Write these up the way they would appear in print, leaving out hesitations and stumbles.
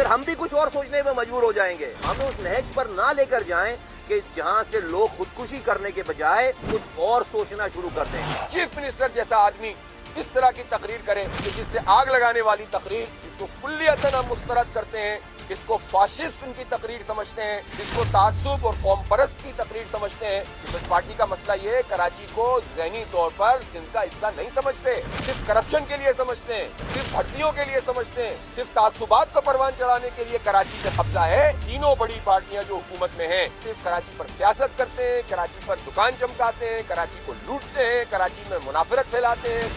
پھر ہم بھی کچھ اور سوچنے میں مجبور ہو جائیں گے. ہمیں اس نہج پر نہ لے کر جائیں کہ جہاں سے لوگ خودکشی کرنے کے بجائے کچھ اور سوچنا شروع کر دیں. چیف منسٹر جیسا آدمی اس طرح کی تقریر کرے کہ جس سے آگ لگانے والی تقریر، اس کو کلیتاً ہم مسترد کرتے ہیں، اس کو فاشسٹ ان کی تقریر سمجھتے ہیں، اس کو تعصب اور قوم پرست کی تقریر سمجھتے ہیں. پیپلز پارٹی کا مسئلہ یہ ہے کراچی کو ذہنی طور پر سندھ کا حصہ نہیں سمجھتے، صرف کرپشن کے لیے سمجھتے ہیں، صرف بھرتیوں کے لیے سمجھتے ہیں، صرف تعصبات کو پروان چڑھانے کے لیے کراچی سے قبضہ ہے. تینوں بڑی پارٹیاں جو حکومت میں ہیں صرف کراچی پر سیاست کرتے ہیں، کراچی پر دکان چمکاتے ہیں، کراچی کو لوٹتے ہیں، کراچی میں منافرت پھیلاتے ہیں.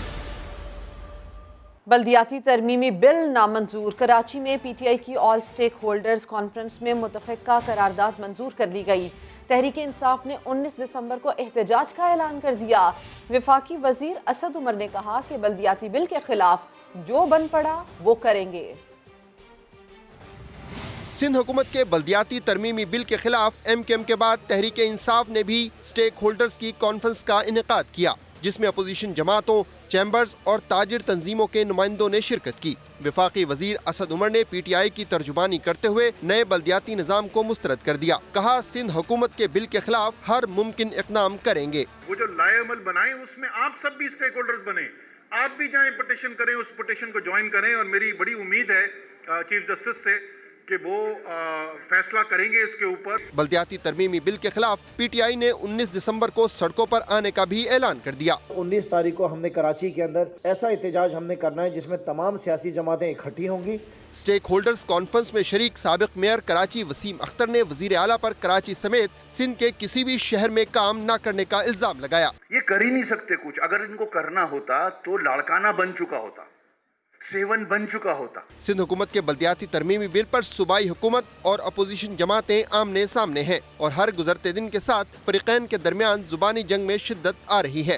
بلدیاتی ترمیمی بل نامنظور. کراچی میں پی ٹی آئی کی آل سٹیک ہولڈرز کانفرنس میں متفقہ قرارداد منظور کر لی گئی. تحریک انصاف نے 19 دسمبر کو احتجاج کا اعلان کر دیا. وفاقی وزیر اسد عمر نے کہا کہ بلدیاتی بل کے خلاف جو بن پڑا وہ کریں گے. سندھ حکومت کے بلدیاتی ترمیمی بل کے خلاف ایم کیو ایم کے بعد تحریک انصاف نے بھی سٹیک ہولڈرز کی کانفرنس کا انعقاد کیا، جس میں اپوزیشن جماعتوں، چیمبرز اور تاجر تنظیموں کے نمائندوں نے شرکت کی. وفاقی وزیر اسد عمر نے پی ٹی آئی کی ترجمانی کرتے ہوئے نئے بلدیاتی نظام کو مسترد کر دیا. کہا سندھ حکومت کے بل کے خلاف ہر ممکن اقدام کریں گے. وہ جو لائے عمل بنائیں اس میں آپ سب بھی اسٹیک ہولڈرز بنیں، آپ بھی جائیں پٹیشن کریں، اس پٹیشن کو جوائن کریں. اور میری بڑی امید ہے چیف جسٹس سے کہ وہ فیصلہ کریں گے اس کے اوپر. بلدیاتی ترمیمی بل کے خلاف پی ٹی آئی نے 19 دسمبر کو سڑکوں پر آنے کا بھی اعلان کر دیا. 19 تاریخ کو ہم نے کراچی کے اندر ایسا احتجاج ہم نے کرنا ہے جس میں تمام سیاسی جماعتیں اکٹھی ہوں گی. سٹیک ہولڈرز کانفرنس میں شریک سابق میئر کراچی وسیم اختر نے وزیر اعلیٰ پر کراچی سمیت سندھ کے کسی بھی شہر میں کام نہ کرنے کا الزام لگایا. یہ کر ہی نہیں سکتے کچھ. اگر ان کو کرنا ہوتا تو لاڑکانہ بن چکا ہوتا، سیون بن چکا ہوتا. سندھ حکومت کے بلدیاتی ترمیمی بل پر صوبائی حکومت اور اپوزیشن جماعتیں آمنے سامنے ہیں اور ہر گزرتے دن کے ساتھ فریقین کے درمیان زبانی جنگ میں شدت آ رہی ہے.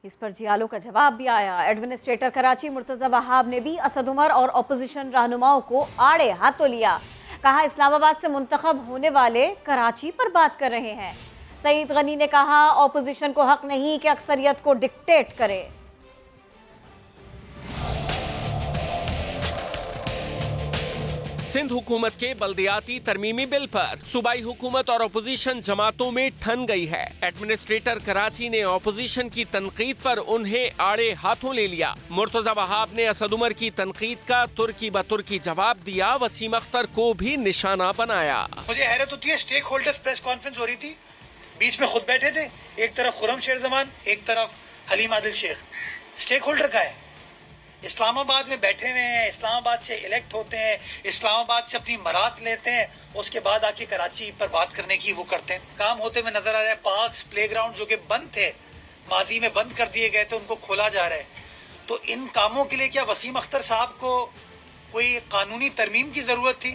اس پر جیالو کا جواب بھی آیا. ایڈمنسٹریٹر کراچی مرتضی وہاب نے بھی اسد عمر اور اپوزیشن رہنماؤں کو آڑے ہاتھوں لیا. کہا اسلام آباد سے منتخب ہونے والے کراچی پر بات کر رہے ہیں. سعید غنی نے کہا اپوزیشن کو حق نہیں کہ اکثریت کو ڈکٹیٹ کرے. سندھ حکومت کے بلدیاتی ترمیمی بل پر صوبائی حکومت اور اپوزیشن جماعتوں میں ٹھن گئی ہے. ایڈمنسٹریٹر کراچی نے اپوزیشن کی تنقید پر انہیں آڑے ہاتھوں لے لیا. مرتضی وہاب نے اسد عمر کی تنقید کا ترکی بترکی جواب دیا. وسیم اختر کو بھی نشانہ بنایا. مجھے حیرت ہوتی ہے، اسٹیک ہولڈرز پریس کانفرنس ہو رہی تھی، بیچ میں خود بیٹھے تھے، ایک طرف خرم شیر زمان، ایک طرف حلیم عادل شیخ. اسٹیک ہولڈر کا ہے، اسلام آباد میں بیٹھے ہوئے ہیں، اسلام آباد سے الیکٹ ہوتے ہیں، اسلام آباد سے اپنی مراد لیتے ہیں، اس کے بعد آ کے کراچی پر بات کرنے کی وہ کرتے ہیں. کام ہوتے ہوئے نظر آ رہا ہے. پارکس، پلے گراؤنڈ جو کہ بند تھے، ماضی میں بند کر دیے گئے تھے، ان کو کھولا جا رہا ہے. تو ان کاموں کے لیے کیا وسیم اختر صاحب کو کوئی قانونی ترمیم کی ضرورت تھی؟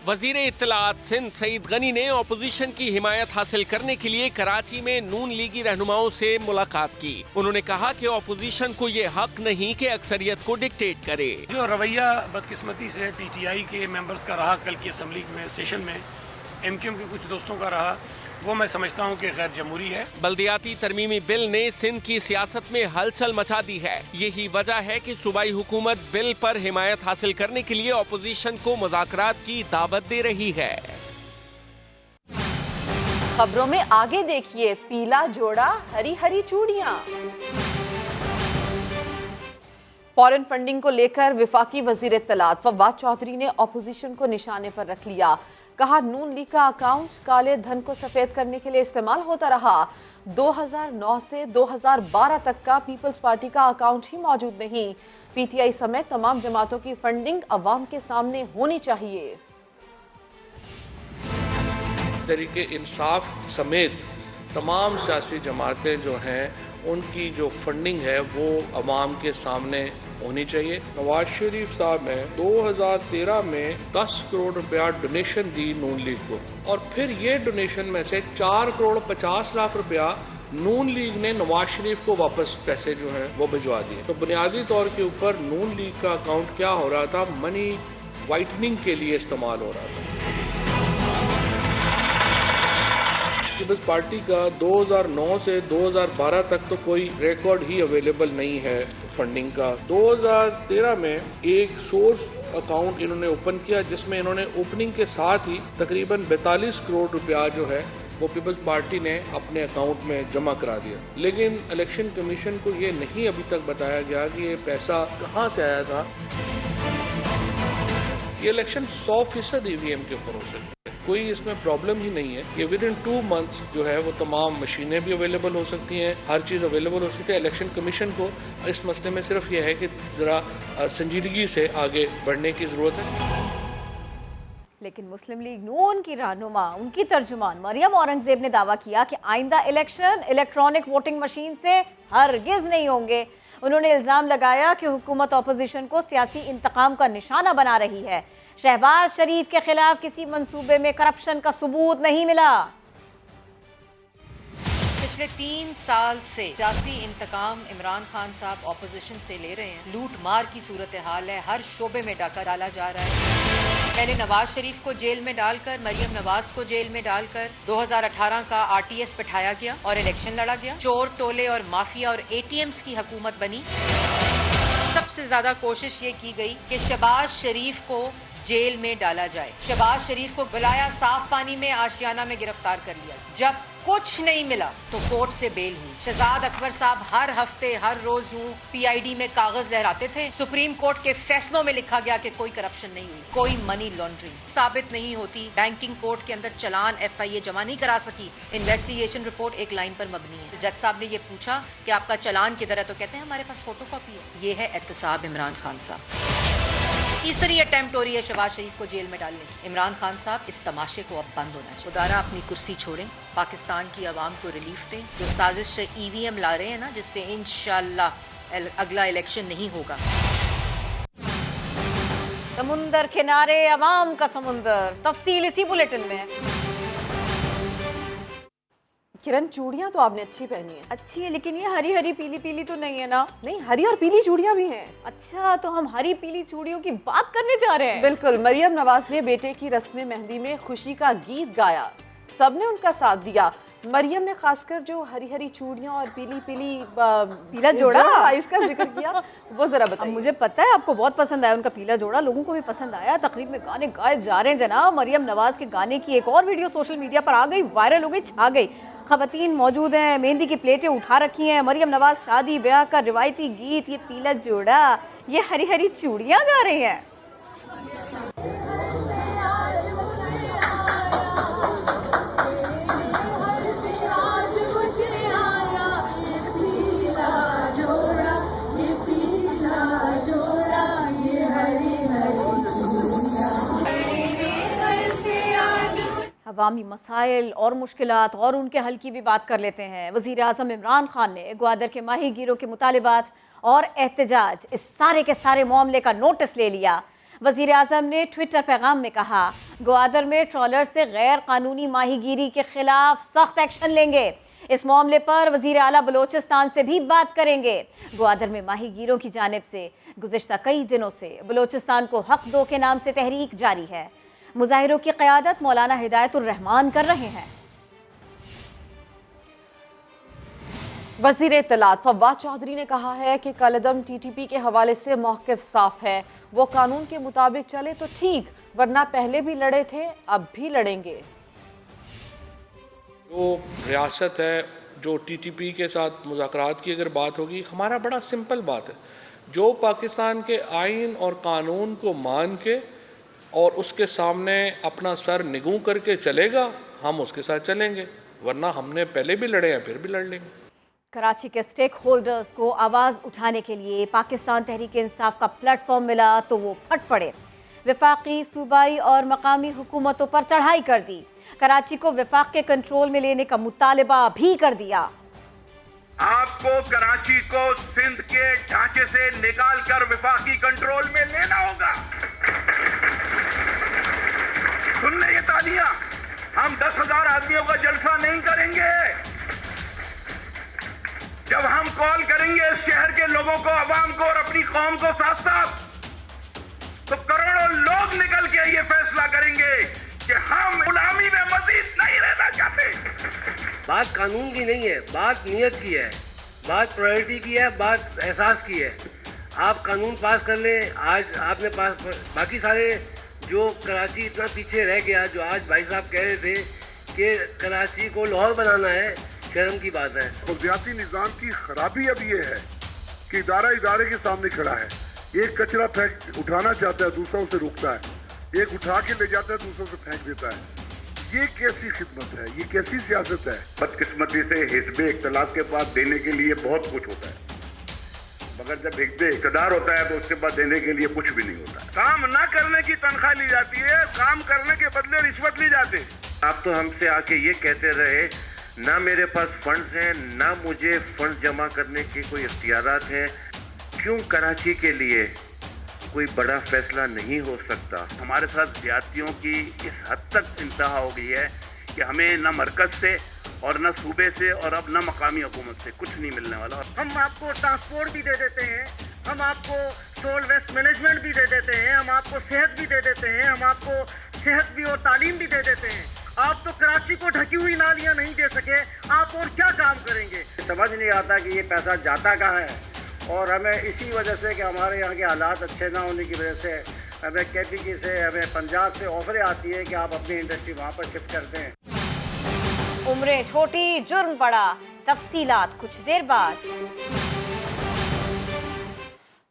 وزیر اطلاعات سندھ سعید غنی نے اپوزیشن کی حمایت حاصل کرنے کے لیے کراچی میں نون لیگی رہنماؤں سے ملاقات کی. انہوں نے کہا کہ اپوزیشن کو یہ حق نہیں کہ اکثریت کو ڈکٹیٹ کرے. جو رویہ بدقسمتی سے پی ٹی آئی کے ممبرز کا رہا کل کی اسمبلی میں سیشن میں، ایم کیو ایم کے کچھ دوستوں کا رہا، وہ میں سمجھتا ہوں کہ غیر جمہوری ہے. بلدیاتی ترمیمی بل نے سندھ کی سیاست میں ہلچل مچا دی ہے. یہی وجہ ہے کہ صوبائی حکومت بل پر حمایت حاصل کرنے کے لیے اپوزیشن کو مذاکرات کی دعوت دے رہی ہے. خبروں میں آگے دیکھیے پیلا جوڑا ہری ہری چوڑیاں. فورن فنڈنگ کو لے کر وفاقی وزیر اطلاعات فواد چودھری نے اپوزیشن کو نشانے پر رکھ لیا. کہا نون لیگ کا اکاؤنٹ کالے دھن کو سفید کرنے کے لیے استعمال ہوتا رہا. 2009 سے 2012 تک کا پیپلز پارٹی کا اکاؤنٹ ہی موجود نہیں. پی ٹی آئی سمیت تمام جماعتوں کی فنڈنگ عوام کے سامنے ہونی چاہیے. تحریک انصاف سمیت تمام سیاسی جماعتیں جو ہیں ان کی جو فنڈنگ ہے وہ عوام کے سامنے ہونی چاہیے. نواز شریف صاحب نے 2013 میں 10 کروڑ روپیہ ڈونیشن دی نون لیگ کو، اور پھر یہ ڈونیشن میں سے 4 کروڑ 50 لاکھ روپیہ نون لیگ نے نواز شریف کو واپس پیسے جو ہیں وہ بھجوا دیے. تو بنیادی طور کے اوپر نون لیگ کا اکاؤنٹ کیا ہو رہا تھا، منی وائٹننگ کے لیے استعمال ہو رہا تھا. پیپلز پارٹی کا 2009 سے 2012 تک تو کوئی ریکارڈ ہی اویلیبل نہیں ہے فنڈنگ کا. 2013 میں ایک سورس اکاؤنٹ انہوں نے اوپن کیا جس میں انہوں نے اوپننگ کے ساتھ ہی تقریباً 42 کروڑ روپیہ جو ہے وہ پیپلز پارٹی نے اپنے اکاؤنٹ میں جمع کرا دیا. لیکن الیکشن کمیشن کو یہ نہیں ابھی تک بتایا گیا کہ یہ پیسہ کہاں سے آیا تھا. یہ الیکشن 100% EVM کے اوپر ہو سکتا ہے, کوئی اس میں پرابلم ہی نہیں ہے. یہ ود ان 2 months جو ہے وہ تمام مشینیں بھی اویلیبل ہو سکتی ہیں, ہر چیز اویلیبل ہو سکتی ہے. الیکشن کمیشن کو اس مسئلے میں صرف یہ ہے کہ ذرا سنجیدگی سے آگے بڑھنے کی ضرورت ہے. لیکن مسلم لیگ نون کی رہنما, ان کی ترجمان مریم اورنگزیب نے دعویٰ کیا کہ آئندہ الیکشن الیکٹرانک ووٹنگ مشین سے ہرگز نہیں ہوں گے. انہوں نے الزام لگایا کہ حکومت اپوزیشن کو سیاسی انتقام کا نشانہ بنا رہی ہے. شہباز شریف کے خلاف کسی منصوبے میں کرپشن کا ثبوت نہیں ملا. پچھلے 3 سال سے سیاسی انتقام عمران خان صاحب اپوزیشن سے لے رہے ہیں. لوٹ مار کی صورتحال ہے, ہر شعبے میں ڈاکہ ڈالا جا رہا ہے. پہلے نواز شریف کو جیل میں ڈال کر, مریم نواز کو جیل میں ڈال کر 2018 کا RTS بٹھایا گیا اور الیکشن لڑا گیا. چور ٹولے اور مافیا اور ATMs کی حکومت بنی. سب سے زیادہ کوشش یہ کی گئی کہ شہباز شریف کو جیل میں ڈالا جائے. شہباز شریف کو بلایا صاف پانی میں, آشیانہ میں گرفتار کر لیا. جب کچھ نہیں ملا تو کورٹ سے بیل ہوئی. شہزاد اکبر صاحب ہر ہفتے ہر روز یوں PID میں کاغذ لہراتے تھے. سپریم کورٹ کے فیصلوں میں لکھا گیا کہ کوئی کرپشن نہیں ہوئی, کوئی منی لانڈرنگ ثابت نہیں ہوتی. بینکنگ کورٹ کے اندر چلان FIA جمع نہیں کرا سکی. انویسٹیگیشن رپورٹ ایک لائن پر مبنی ہے. جج صاحب نے یہ پوچھا کہ آپ کا چلان کدھر ہے, تو کہتے ہیں ہمارے پاس فوٹو کاپی ہے. یہ ہے احتساب عمران خان صاحب. تیسری اٹیمپٹ ہو رہی ہے شہباز شریف کو جیل میں ڈالنے کی. عمران خان صاحب اس تماشے کو اب بند ہونا چاہیے. خدارا اپنی کرسی چھوڑیں, پاکستان کی عوام کو ریلیف دیں. جو سازش سے EVM لا رہے ہیں نا, جس سے انشاءاللہ اگلا الیکشن نہیں ہوگا. سمندر کنارے عوام کا سمندر, تفصیل اسی بلیٹن میں. کرن, چوڑیاں تو آپ نے اچھی پہنی ہیں. اچھی ہے, لیکن یہ ہری ہری پیلی پیلی تو نہیں ہے نا. نہیں, ہری اور پیلی چوڑیاں بھی ہیں. اچھا, تو ہم ہری پیلی چوڑیوں کی بات کرنے جا رہے ہیں. بالکل. مریم نواز نے بیٹے کی رسم مہندی میں خوشی کا گیت گایا, سب نے ان کا ساتھ دیا. مریم نے خاص کر جو ہری ہری چوڑیاں اور پیلا جوڑا اس کا ذکر کیا, وہ ذرا بتائیے. مجھے پتا ہے آپ کو بہت پسند آیا ان کا پیلا جوڑا, لوگوں کو بھی پسند آیا. تقریب میں گانے گائے جا رہے ہیں جناب. مریم نواز کے گانے کی ایک اور ویڈیو سوشل میڈیا پر آ گئی, وائرل ہو گئی, چھا گئی. خواتین موجود ہیں, مہندی کی پلیٹیں اٹھا رکھی ہیں. مریم نواز شادی بیاہ کا روایتی گیت, یہ پیلا جوڑا, یہ ہری ہری چوڑیاں گا رہی ہیں. عوامی مسائل اور مشکلات اور ان کے حل کی بھی بات کر لیتے ہیں. وزیر اعظم عمران خان نے گوادر کے ماہی گیروں کے مطالبات اور احتجاج, اس سارے کے سارے معاملے کا نوٹس لے لیا. وزیر اعظم نے ٹویٹر پیغام میں کہا, گوادر میں ٹرالر سے غیر قانونی ماہی گیری کے خلاف سخت ایکشن لیں گے. اس معاملے پر وزیر اعلیٰ بلوچستان سے بھی بات کریں گے. گوادر میں ماہی گیروں کی جانب سے گزشتہ کئی دنوں سے بلوچستان کو حق دو کے نام سے تحریک جاری ہے. مظاہروں کی قیادت مولانا ہدایت الرحمان کر رہے ہیں. وزیر اطلاعات فواد چودھری نے کہا ہے کہ کالعدم TTP کے حوالے سے موقف صاف ہے. وہ قانون کے مطابق چلے تو ٹھیک, ورنہ پہلے بھی لڑے تھے, اب بھی لڑیں گے. جو ریاست ہے, جو TTP کے ساتھ مذاکرات کی اگر بات ہوگی, ہمارا بڑا سمپل بات ہے. جو پاکستان کے آئین اور قانون کو مان کے اور اس کے سامنے اپنا سر نگوں کر کے چلے گا, ہم اس کے ساتھ چلیں گے, ورنہ ہم نے پہلے بھی لڑے ہیں, پھر بھی لڑ لیں گے. کراچی کے سٹیک ہولڈرز کو آواز اٹھانے کے لیے پاکستان تحریک انصاف کا پلیٹ فارم ملا تو وہ پھٹ پڑے. وفاقی, صوبائی اور مقامی حکومتوں پر چڑھائی کر دی. کراچی کو وفاق کے کنٹرول میں لینے کا مطالبہ بھی کر دیا. آپ کو کراچی کو سندھ کے ڈھانچے سے نکال کر وفاقی کنٹرول میں لینا ہوگا. سن لیں یہ تالیاں, ہم 10,000 آدمیوں کا جلسہ نہیں کریں گے. جب ہم کال کریں گے اس شہر کے لوگوں کو, عوام کو اور اپنی قوم کو ساتھ ساتھ, تو کروڑوں لوگ نکل کے یہ فیصلہ کریں گے کہ ہم غلامی میں مزید نہیں رہنا چاہتے. بات قانون کی نہیں ہے، بات نیت کی ہے، بات پرائرٹی کی ہے، بات احساس کی ہے. آپ قانون پاس کر لیں. آج آپ نے پاس باقی سارے جو کراچی اتنا پیچھے رہ گیا، جو آج بھائی صاحب کہہ رہے تھے کہ کراچی کو لاہور بنانا ہے، شرم کی بات ہے. بلدیاتی نظام کی خرابی اب یہ ہے کہ ادارہ ادارے کے سامنے کھڑا ہے. ایک کچرا اٹھانا چاہتا ہے، دوسرا اسے روکتا ہے. ایک اٹھا کے لے جاتا ہے، دوسرا اسے پھینک دیتا ہے. یہ کیسی خدمت ہے؟ یہ کیسی سیاست ہے؟ بدقسمتی سے حزب اختلاف کے بعد دینے کے لیے بہت کچھ ہوتا ہے، مگر جب حزب اقتدار ہوتا ہے تو اس کے بعد دینے کے لیے کچھ بھی نہیں ہوتا. کام نہ کرنے کی تنخواہ لی جاتی ہے، کام کرنے کے بدلے رشوت لی جاتی ہے. آپ تو ہم سے آ کے یہ کہتے رہے نہ میرے پاس فنڈز ہیں، نہ مجھے فنڈ جمع کرنے کے کوئی اختیارات ہیں. کیوں کراچی کے لیے کوئی بڑا فیصلہ نہیں ہو سکتا؟ ہمارے ساتھ زیادتیوں کی اس حد تک انتہا ہو گئی ہے کہ ہمیں نہ مرکز سے اور نہ صوبے سے اور اب نہ مقامی حکومت سے کچھ نہیں ملنے والا. ہم آپ کو ٹرانسپورٹ بھی دے دیتے ہیں، ہم آپ کو سول ویسٹ مینجمنٹ بھی دے دیتے ہیں، ہم آپ کو صحت بھی دے دیتے ہیں، ہم آپ کو صحت بھی اور تعلیم بھی دے دیتے ہیں. آپ تو کراچی کو ڈھکی ہوئی نالیاں نہیں دے سکے، آپ اور کیا کام کریں گے؟ سمجھ نہیں آتا کہ یہ پیسہ جاتا کہاں ہے. اور ہمیں اسی وجہ سے کہ ہمارے یہاں کے حالات اچھے نہ ہونے کی وجہ سے ہمیں کے پی کی سے، ہمیں پنجاب سے آفریں آتی ہے کہ آپ اپنی انڈسٹری وہاں پر شفٹ کر دیں. عمریں چھوٹی جرم بڑا، تفصیلات کچھ دیر بعد.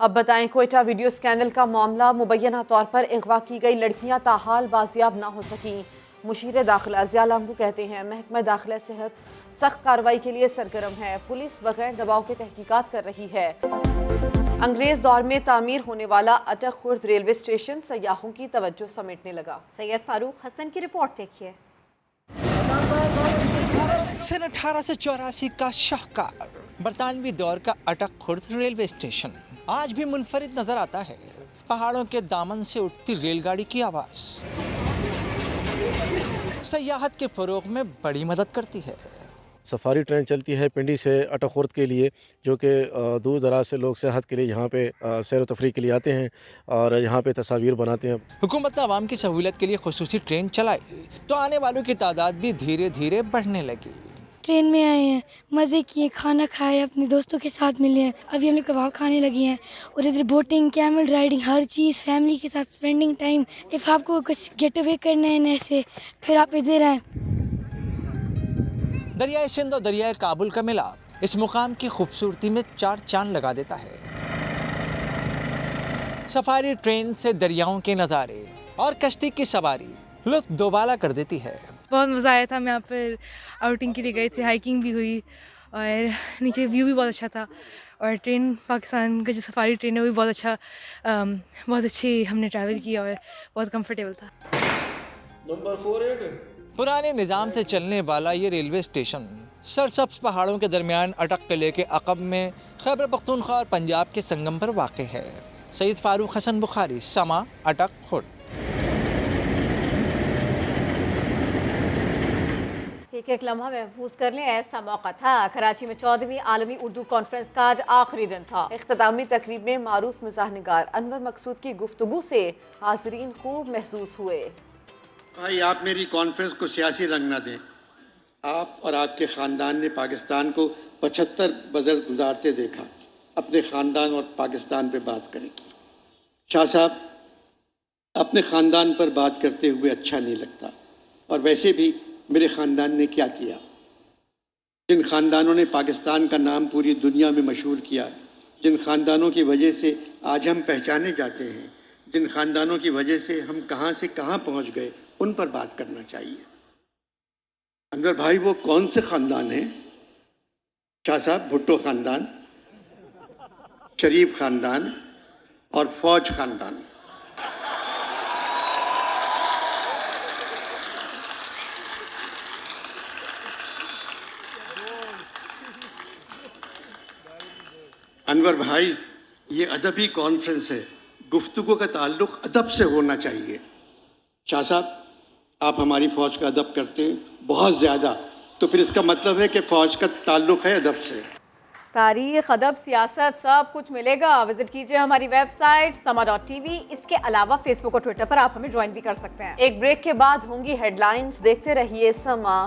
اب بتائیں کوئٹہ ویڈیو اسکینڈل کا معاملہ. مبینہ طور پر اغوا کی گئی لڑکیاں تاحال بازیاب نہ ہو سکیں. مشیر داخلہ ضیاء لامبو کہتے ہیں محکمہ داخلہ صحت سخت کارروائی کے لیے سرگرم ہے. پولیس بغیر دباؤ کے تحقیقات کر رہی ہے. انگریز دور میں تعمیر ہونے والا اٹک خرد ریلوے اسٹیشن سیاحوں کی توجہ سمیٹنے لگا. سید فاروق حسن کی رپورٹ دیکھیے. سن 1884 کا شاہکار برطانوی دور کا اٹک خرد ریلوے اسٹیشن آج بھی منفرد نظر آتا ہے. پہاڑوں کے دامن سے اٹھتی ریل گاڑی کی آواز سیاحت کے فروغ میں بڑی مدد کرتی ہے. سفاری ٹرین چلتی ہے پنڈی سے اٹک خرد کے لیے، جو کہ دور دراز سے لوگ سیاحت کے لیے یہاں پہ سیر و تفریح کے لیے آتے ہیں اور یہاں پہ تصاویر بناتے ہیں. حکومت نے عوام کی سہولت کے لیے خصوصی ٹرین چلائی تو آنے والوں کی تعداد بھی دھیرے دھیرے بڑھنے لگی. ٹرین میں آئے ہیں، مزے کیے، کھانا کھائے، اپنے دوستوں کے ساتھ ملے ہیں. ابھی ہم نے کباب کھانے لگے ہیں اور ادھر بوٹنگ، کیمل رائڈنگ، ہر چیز فیملی کے ساتھ اسپینڈنگ ٹائم. اف آپ کو کچھ گیٹ اوے کرنا ہے نا سے، پھر آپ ادھر آئیں. دریائے سندھ اور دریائے کابل کا ملاپ اس مقام کی خوبصورتی میں 4 چاند لگا دیتا ہے. سفاری ٹرین سے دریاؤں کے نظارے اور کشتی کی سواری لطف دوبالا کر دیتی ہے. بہت مزہ آیا تھا. ہم یہاں پر آؤٹنگ کے لیے گئے تھے، ہائیکنگ بھی ہوئی اور نیچے ویو بھی بہت اچھا تھا. اور ٹرین پاکستان کا جو سفاری ٹرین ہے وہ بھی بہت اچھی ہم نے ٹریول کیا اور بہت کمفرٹیبل تھا. نمبر 48 پرانے نظام سے چلنے والا یہ ریلوے اسٹیشن سرسبز پہاڑوں کے درمیان اٹک قلعے کے عقب میں خیبر پختونخوا اور پنجاب کے سنگم پر واقع ہے. سید فاروق حسن بخاری، سما، اٹک خرد. ایک لمحہ محفوظ کر لیں، ایسا موقع تھا. کراچی میں 14ویں عالمی اردو کانفرنس کا آج آخری دن تھا. اختتامی تقریب میں معروف مزاح نگار انور مقصود کی گفتگو سے حاضرین خوب محسوس ہوئے. بھائی آپ میری کانفرنس کو سیاسی رنگ نہ دیں. آپ اور آپ کے خاندان نے پاکستان کو 75 بزر گزارتے دیکھا. اپنے خاندان اور پاکستان پہ بات کریں. شاہ صاحب، اپنے خاندان پر بات کرتے ہوئے اچھا نہیں لگتا، اور ویسے بھی میرے خاندان نے کیا کیا؟ جن خاندانوں نے پاکستان کا نام پوری دنیا میں مشہور کیا، جن خاندانوں کی وجہ سے آج ہم پہچانے جاتے ہیں، جن خاندانوں کی وجہ سے ہم کہاں سے کہاں پہنچ گئے، ان پر بات کرنا چاہیے. انور بھائی، وہ کون سے خاندان ہیں؟ شاہ صاحب، بھٹو خاندان، شریف خاندان اور فوج خاندان. انور بھائی، یہ ادبی کانفرنس ہے، گفتگو کا تعلق ادب سے ہونا چاہیے. شاہ صاحب، آپ ہماری فوج کا ادب کرتے ہیں بہت زیادہ، تو پھر اس کا مطلب ہے کہ فوج کا تعلق ہے ادب سے. تاریخ، ادب، سیاست سب کچھ ملے گا. وزٹ کیجئے ہماری ویب سائٹ sama.tv. اس کے علاوہ فیس بک اور ٹویٹر پر آپ ہمیں جوائن بھی کر سکتے ہیں. ایک بریک کے بعد ہوں گی ہیڈ لائنز. دیکھتے رہیے سما.